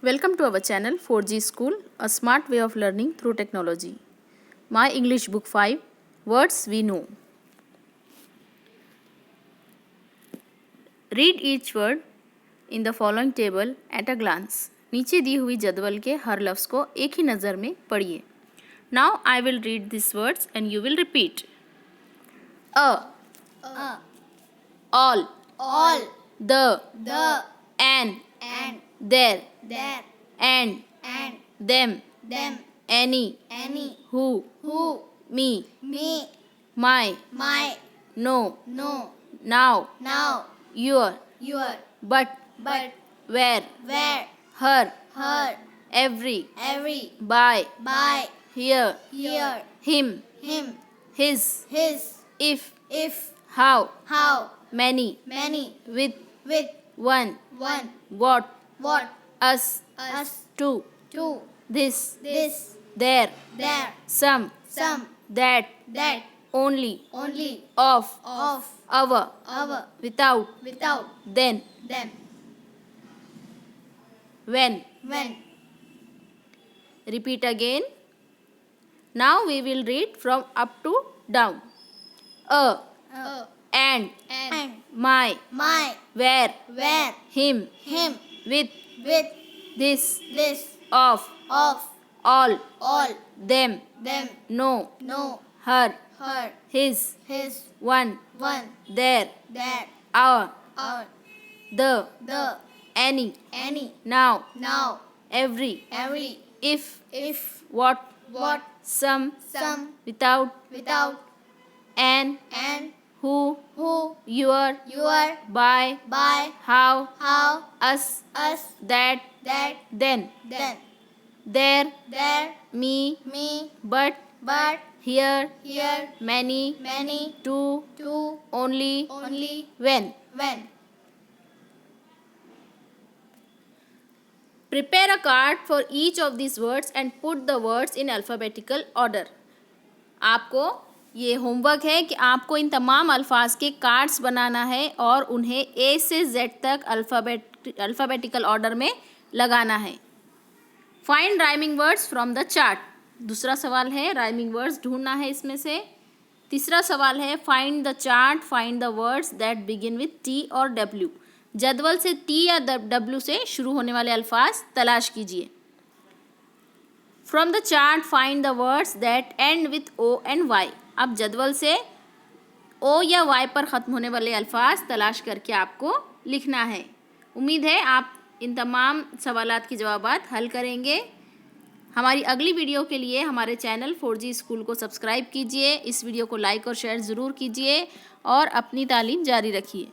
Welcome to our channel 4G School, a smart way of learning through technology. My English Book 5, Words We Know. Read each word in the following table at a glance. नीचे दी हुई जदवल के हर लफ्ज़ को एक ही नज़र में पढ़िए. Now I will read these words and you will repeat. All, the, an, there, and, them, any, who, me, my, no, now, your, but, where, her, every, by, here, him, his, if, how, many, with, one, what, us, two, this, there, some, that, only, of, our, without, then, when. Repeat again. Now we will read from up to down. And, my, where, him, with, this, of, all, them, no, her, his, one, there, our, the, any, now, every, if, what, some, without, and, who, your, by, how, us, that, then, there, me, but, here, many, two, only, when. Prepare a card for each of these words and put the words in alphabetical order. आपको ये homework है कि आपको इन तमाम अल्फाज के cards बनाना है और उन्हें ए से जेड तक अल्फ़ाबेटिकल ऑर्डर में लगाना है. Find rhyming words from the chart. दूसरा सवाल है राइमिंग वर्ड्स ढूंढना है इसमें से. तीसरा सवाल है find the chart, find the words that begin with T और डब्ल्यू. जदवल से टी या डब्ल्यू से शुरू होने वाले अल्फाज तलाश कीजिए. From the chart find the words that end with O and Y. अब जदवल से ओ या वाई पर ख़त्म होने वाले अल्फाज तलाश करके आपको लिखना है. उम्मीद है आप इन तमाम सवालात के जवाबात हल करेंगे. हमारी अगली वीडियो के लिए हमारे चैनल 4G स्कूल को सब्सक्राइब कीजिए. इस वीडियो को लाइक और शेयर ज़रूर कीजिए और अपनी तालीम जारी रखिए.